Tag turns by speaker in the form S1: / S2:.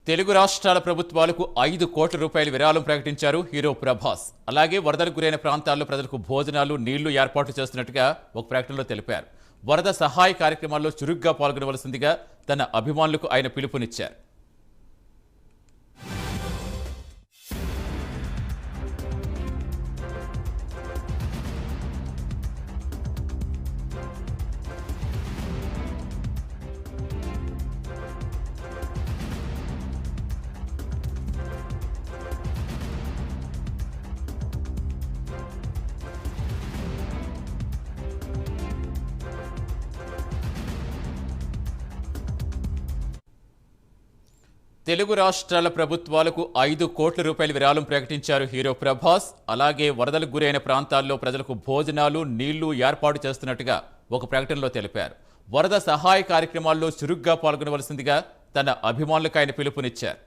S1: తెలుగు రాష్ట్రాల ప్రభుత్వాలకు 5 కోట్ల రూపాయల విరాళం ప్రకటించారు హీరో ప్రభాస్. అలాగే వరదలకు గురైన ప్రాంతాల్లో ప్రజలకు భోజనాలు, నీళ్లు ఏర్పాటు చేస్తున్నట్టుగా ఒక ప్రకటనలో తెలిపారు. వరద సహాయ కార్యక్రమాల్లో చురుగ్గా పాల్గొనవలసిందిగా తన అభిమానులకు ఆయన పిలుపునిచ్చారు. తెలుగు రాష్ట్రాల ప్రభుత్వాలకు 5 కోట్ల రూపాయల విరాళం ప్రకటించారు హీరో ప్రభాస్. అలాగే వరదలకు గురైన ప్రాంతాల్లో ప్రజలకు భోజనాలు, నీళ్లు ఏర్పాటు చేస్తున్నట్టుగా ఒక ప్రకటనలో తెలిపారు. వరద సహాయ కార్యక్రమాల్లో చురుగ్గా పాల్గొనవలసిందిగా తన అభిమానులకు ఆయన పిలుపునిచ్చారు.